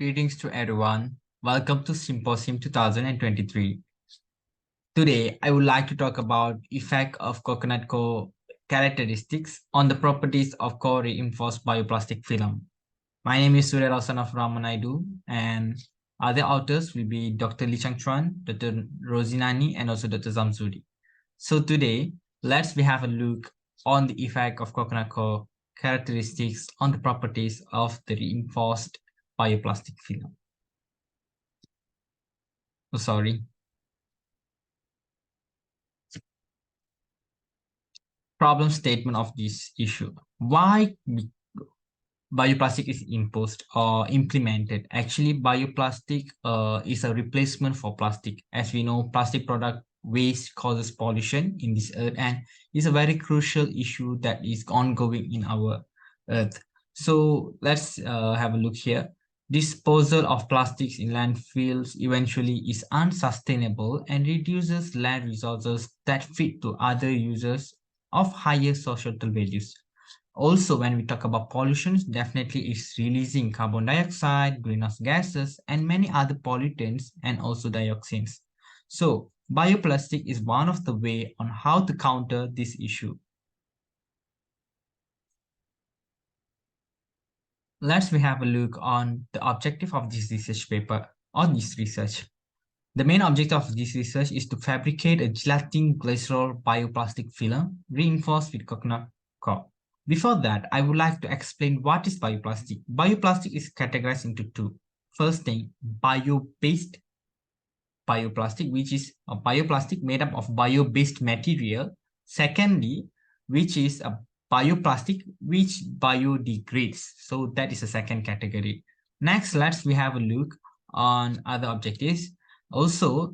Greetings to everyone. Welcome to Symposium 2023. Today, I would like to talk about effect of coconut coir characteristics on the properties of coir reinforced bioplastic film. My name is Suriyarao, son of Raman, Naidu, and other authors will be Dr. Chuan, Dr. Rozie, Nani, and also Dr. Zamzuri. So today, let's have a look on the effect of coconut coir characteristics on the properties of the reinforced bioplastic film. Oh, sorry. Problem statement of this issue. Why bioplastic is imposed or implemented? Actually, bioplastic is a replacement for plastic. As we know, plastic product waste causes pollution in this earth and is a very crucial issue that is ongoing in our earth. So let's have a look here. Disposal of plastics in landfills eventually is unsustainable and reduces land resources that fit to other users of higher societal values. Also, when we talk about pollution, definitely it's releasing carbon dioxide, greenhouse gases, and many other pollutants and also dioxins. So, bioplastic is one of the way on how to counter this issue. Let's have a look on the objective of this research paper or this research. The main objective of this research is to fabricate a gelatin glycerol bioplastic film reinforced with coconut coir. Before that, I would like to explain what is bioplastic. Bioplastic is categorized into two. First thing, bio-based bioplastic, which is a bioplastic made up of bio-based material. Secondly, which is a bioplastic which biodegrades. So that is a second category. Next, we have a look on other objectives. Also,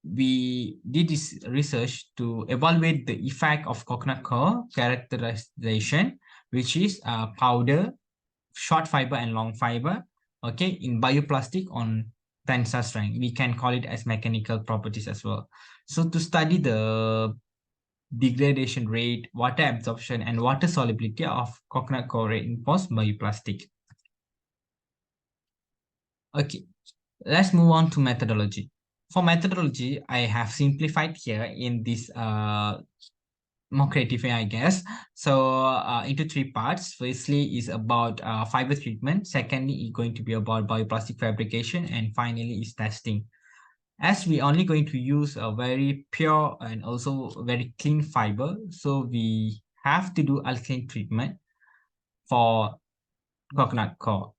we did this research to evaluate the effect of coconut coir characterization, which is powder, short fiber, and long fiber, okay, in bioplastic on tensile strength. We can call it as mechanical properties as well. So to study the degradation rate, water absorption, and water solubility of coconut coir reinforced bioplastic. Okay, let's move on to methodology. For methodology, I have simplified here in this more creative way, I guess. So into three parts. Firstly is about fiber treatment. Secondly is going to be about bioplastic fabrication. And finally is testing. As we only going to use a very pure and also very clean fiber, so we have to do alkaline treatment for coconut coir.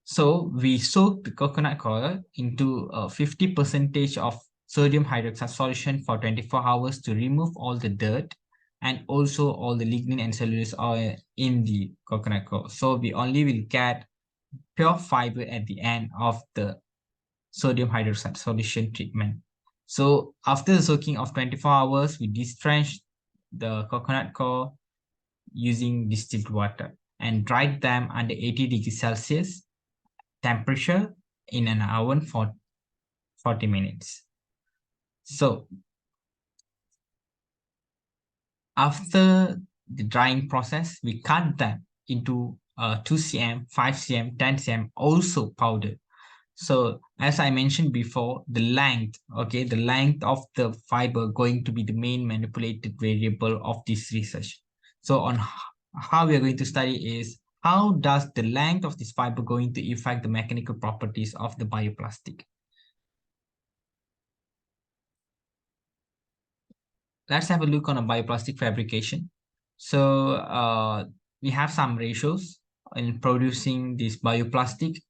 So we soak the coconut coir into 50% of sodium hydroxide solution for 24 hours to remove all the dirt and also all the lignin and cellulose oil in the coconut coir. So we only will get pure fiber at the end of the sodium hydroxide solution treatment. So after the soaking of 24 hours, we distrench the coconut coir using distilled water and dried them under 80 degrees Celsius temperature in an oven for 40 minutes. So after the drying process, we cut them into 2 cm, 5 cm, 10 cm, also powder. So as I mentioned before, the length of the fiber going to be the main manipulated variable of this research. So on how we are going to study is how does the length of this fiber going to affect the mechanical properties of the bioplastic. Let's have a look on a bioplastic fabrication. So we have some ratios in producing this bioplastic.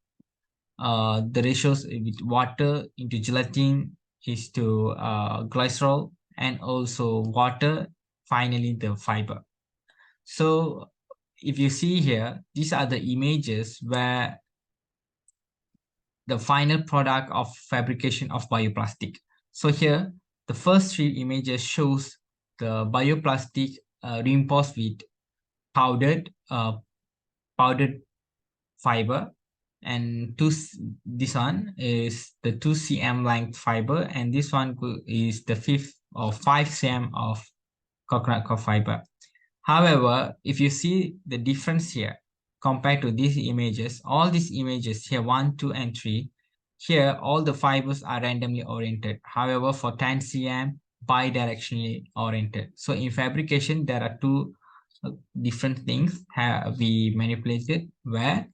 The ratios with water into gelatin is to glycerol, and also water, finally the fiber. So if you see here, these are the images where the final product of fabrication of bioplastic. So here, the first three images shows the bioplastic reinforced with powdered fiber, and this one is the 2 cm length fiber, and this one is the 5 cm of coconut coir fiber. However, if you see the difference here, compared to these images, all these images here, 1, 2, and 3, here all the fibers are randomly oriented. However, for 10 cm, bidirectionally oriented. So in fabrication, there are two different things we manipulated, where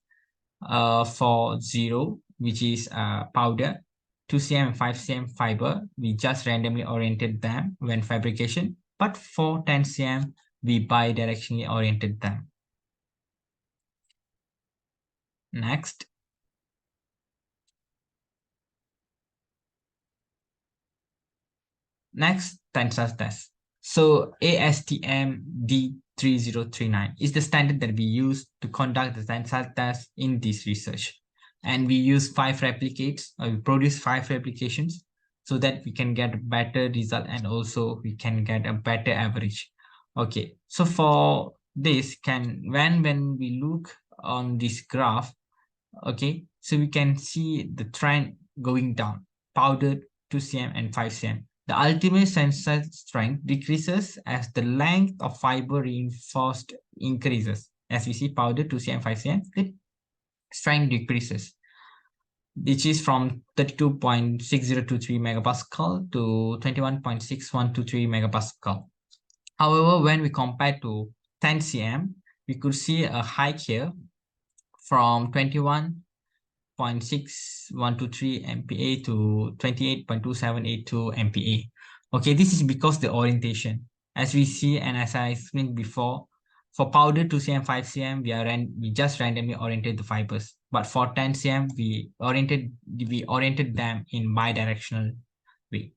for 0, which is powder, 2 cm and 5 cm fiber, we just randomly oriented them when fabrication. But for 10 cm, we bidirectionally oriented them. Next. Next, tensile test. So ASTM D3039 is the standard that we use to conduct the tensile test in this research. And we use 5 replicates, we produce 5 replications so that we can get a better result and also we can get a better average. Okay, so for this, when we look on this graph, okay, so we can see the trend going down, powder 2 cm and 5 cm. The ultimate tensile strength decreases as the length of fiber reinforced increases. As we see, powder 2 cm, 5 cm, the strength decreases, which is from 32.6023 megapascal to 21.6123 megapascal. However, when we compare to 10 cm, we could see a hike here from 21.6123 MPa to 28.2782 MPa. Okay, this is because the orientation. As we see and as I explained before, for powder 2 cm, 5 cm, we just randomly oriented the fibers. But for 10 cm, we oriented them in bidirectional way.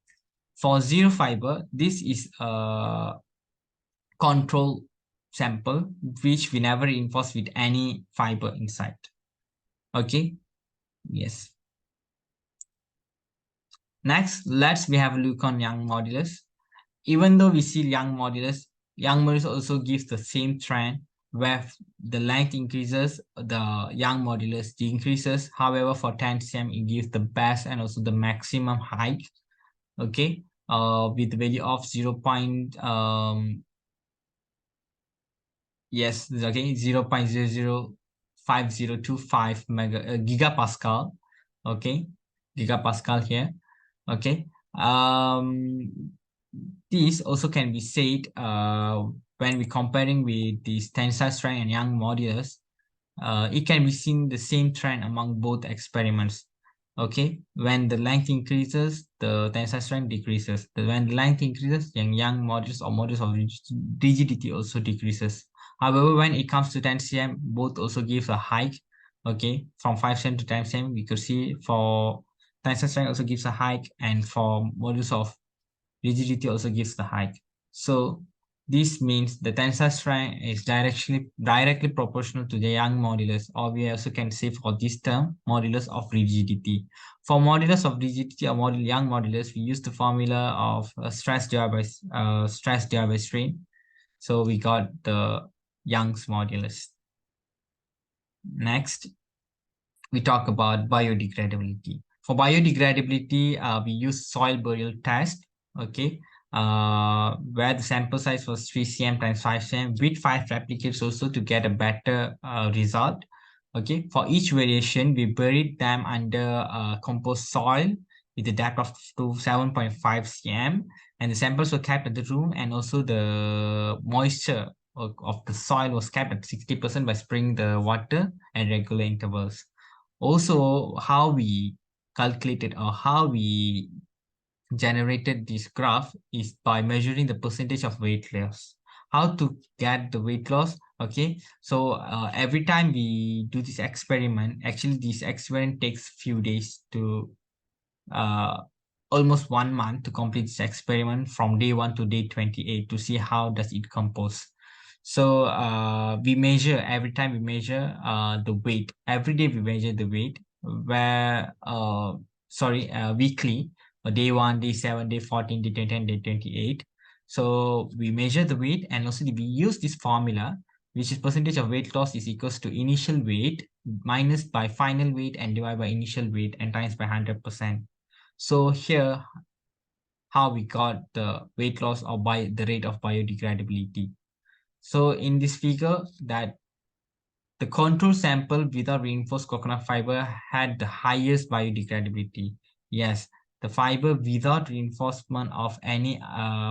For 0 fiber, this is a control sample which we never reinforce with any fiber inside. Okay. Yes. Next, we have a look on Young modulus. Even though we see Young modulus also gives the same trend where the length increases, the Young modulus decreases. However, for 10 cm, it gives the best and also the maximum height. Okay, with the value of 0. Yes, okay, 0.005025 gigapascal. Okay, gigapascal here. Okay, this also can be said when we comparing with the tensile strength and Young modulus. It can be seen the same trend among both experiments. Okay, when the length increases, the tensile strength decreases. When the length increases, Young modulus or modulus of rigidity also decreases. However, when it comes to 10 cm, both also give a hike. Okay, from 5 cm to 10 cm, we could see for tensile strength also gives a hike, and for modulus of rigidity also gives the hike. So this means the tensile strength is directly proportional to the Young modulus, or we also can say for this term, modulus of rigidity. For modulus of rigidity or Young modulus, we use the formula of stress divided by strain. So we got the Young's modulus. Next, we talk about biodegradability. For biodegradability, we use soil burial test. Okay, where the sample size was 3 cm times 5 cm with 5 replicates also to get a better result. Okay, for each variation, we buried them under compost soil with a depth of 7.5 cm, and the samples were kept at the room, and also the moisture of the soil was kept at 60% by spraying the water at regular intervals. Also, how we calculated or how we generated this graph is by measuring the percentage of weight loss. How to get the weight loss? Okay, so every time we do this experiment, actually this experiment takes few days to almost 1 month to complete this experiment from day 1 to day 28 to see how does it compose. So we measure every time we measure the weight. Every day we measure the weight where weekly, day 1, day 7, day 14, day 20, day 28. So we measure the weight, and also we use this formula, which is percentage of weight loss is equals to initial weight minus by final weight and divided by initial weight and times by 100%. So here, how we got the weight loss or by the rate of biodegradability. So in this figure, that The control sample without reinforced coconut fiber had the highest biodegradability. Yes, the fiber without reinforcement of any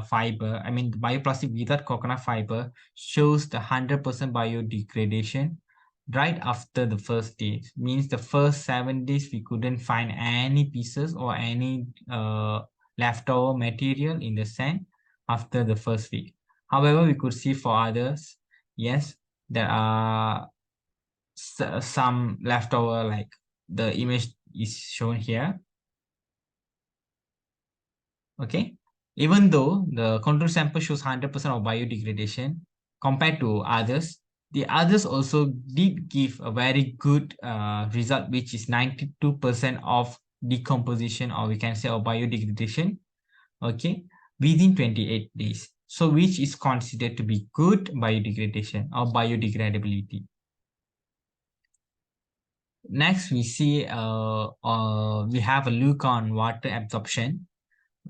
fiber, I mean, the bioplastic without coconut fiber shows the 100% biodegradation right after the first day. Means the first 7 days we couldn't find any pieces or any leftover material in the sand after the first week. However, we could see for others, yes, there are some leftover, like the image is shown here. Okay, even though the control sample shows 100% of biodegradation compared to others, the others also did give a very good result, which is 92% of decomposition, or we can say of biodegradation, okay, within 28 days. So which is considered to be good biodegradation or biodegradability. Next, we see we have a look on water absorption.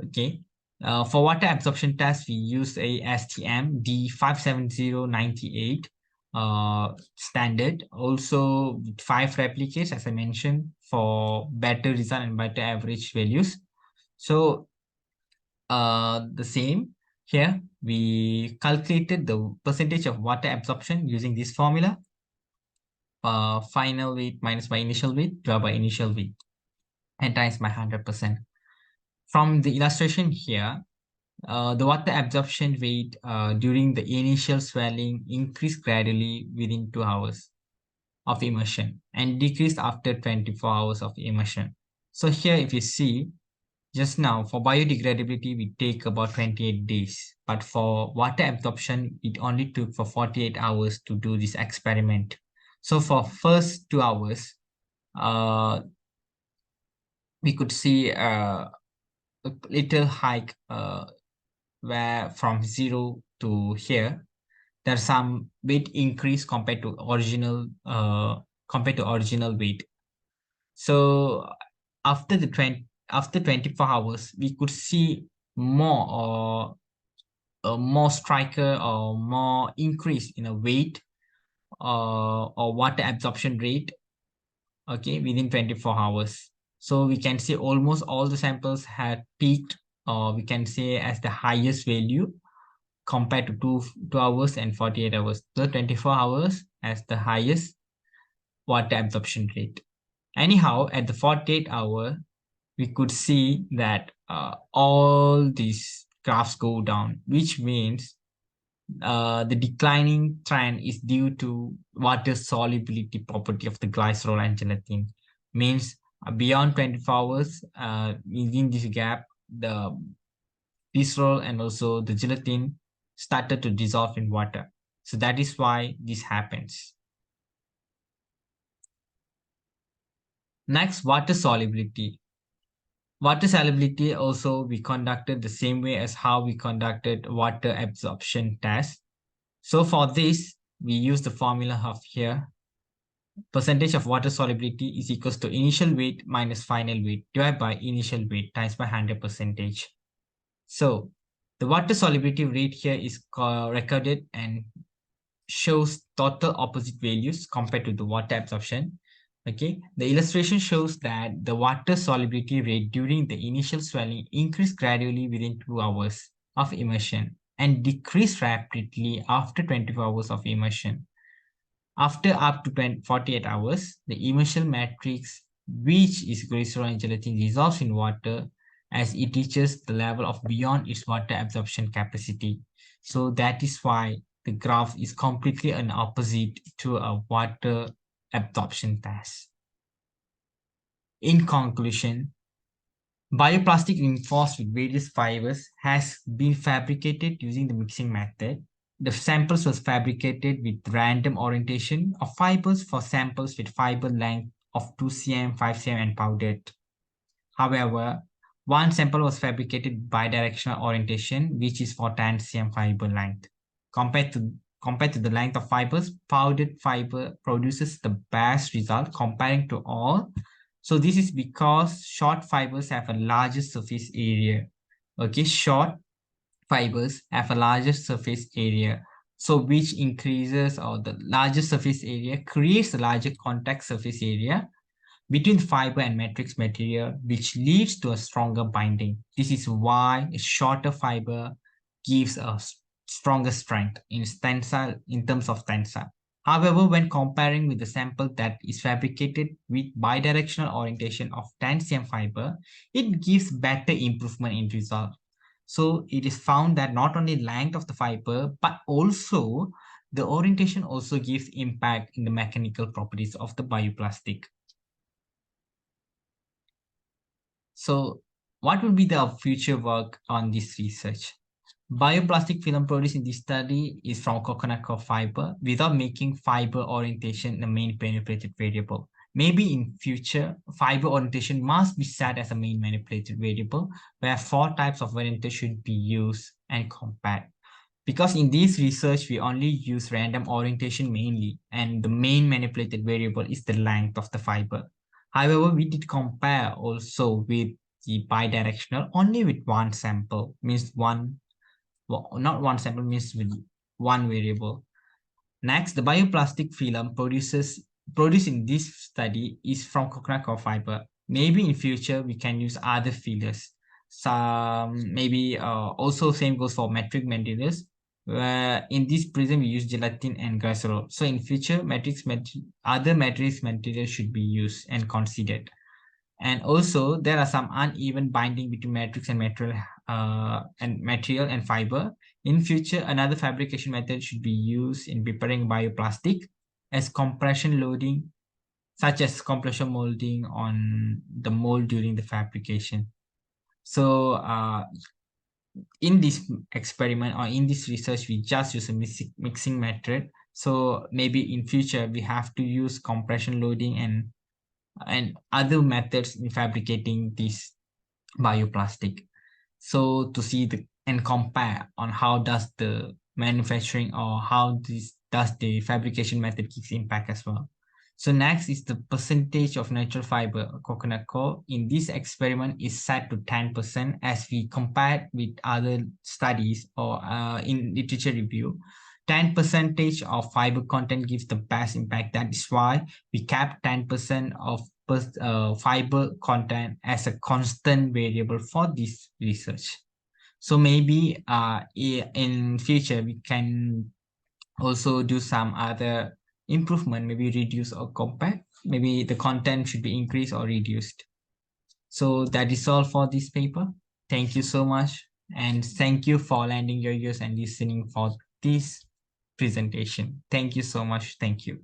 Okay, for water absorption test, we use a STM D57098 standard. Also, with 5 replicates, as I mentioned, for better result and better average values. So, the same here, we calculated the percentage of water absorption using this formula. Final weight minus my initial weight divided by initial weight and times by 100%. From the illustration here, the water absorption rate during the initial swelling increased gradually within 2 hours of immersion and decreased after 24 hours of immersion. So here, if you see, just now for biodegradability, we take about 28 days, but for water absorption, it only took for 48 hours to do this experiment. So for first 2 hours, we could see a little hike where from 0 to here, there's some weight increase compared to original weight. So after 24 hours, we could see more more striker or more increase in a weight or water absorption rate, okay, within 24 hours. So we can say almost all the samples had peaked, or we can say as the highest value compared to 2 hours and 48 hours. So 24 hours as the highest water absorption rate. Anyhow, at the 48 hour, we could see that all these graphs go down, which means the declining trend is due to water solubility property of the glycerol and gelatin. Means beyond 24 hours, within this gap, the glycerol and also the gelatin started to dissolve in water. So that is why this happens. Next, water solubility. Water solubility also we conducted the same way as how we conducted water absorption test. So for this, we use the formula of here. Percentage of water solubility is equals to initial weight minus final weight divided by initial weight times by 100%. So the water solubility rate here is recorded and shows total opposite values compared to the water absorption. Okay, the illustration shows that the water solubility rate during the initial swelling increased gradually within 2 hours of immersion and decreased rapidly after 24 hours of immersion. After up to 48 hours, the immersion matrix, which is glycerol and gelatin, dissolves in water as it reaches the level of beyond its water absorption capacity. So that is why the graph is completely an opposite to a water absorption test. In conclusion, bioplastic reinforced with various fibers has been fabricated using the mixing method. The samples was fabricated with random orientation of fibers for samples with fiber length of 2 cm, 5 cm and powdered. However, one sample was fabricated bidirectional orientation, which is for 10 cm fiber length. Compared to the length of fibers, powdered fiber produces the best result comparing to all. So this is because short fibers have a larger surface area. Okay, short fibers have a larger surface area So which increases, or the larger surface area creates a larger contact surface area between fiber and matrix material, which leads to a stronger binding. This is why a shorter fiber gives a stronger strength in terms of tensile. However, when comparing with the sample that is fabricated with bidirectional orientation of 10 cm fiber, it gives better improvement in result. So it is found that not only length of the fiber, but also the orientation also gives impact in the mechanical properties of the bioplastic. So what will be the future work on this research? Bioplastic film produced in this study is from coconut coir fiber without making fiber orientation the main manipulated variable. Maybe in future, fiber orientation must be set as a main manipulated variable, where 4 types of orientation should be used and compared. Because in this research, we only use random orientation mainly, and the main manipulated variable is the length of the fiber. However, we did compare also with the bidirectional only with one sample, means one, well, not one sample, means with one variable. Next, the bioplastic film produced in this study is from coconut coir fiber. Maybe in future we can use other fillers. Some maybe also same goes for metric materials. Where in this prism we use gelatin and glycerol. So in future other matrix materials should be used and considered. And also there are some uneven binding between matrix and material and fiber. In future, another fabrication method should be used in preparing bioplastic as compression loading, such as compression molding on the mold during the fabrication. So in this experiment or in this research, we just use a mixing method. So maybe in future we have to use compression loading and other methods in fabricating this bioplastic. So to see the and compare on how does the manufacturing or how this does the fabrication method gives impact as well. So next is the percentage of natural fiber coconut coir in this experiment is set to 10% as we compared with other studies or in literature review. 10 percentage of fiber content gives the best impact. That is why we kept 10% of fiber content as a constant variable for this research. So maybe in future we can also do some other improvement, maybe reduce or compact. Maybe the content should be increased or reduced. So that is all for this paper. Thank you so much. And thank you for lending your ears and listening for this presentation. Thank you so much. Thank you.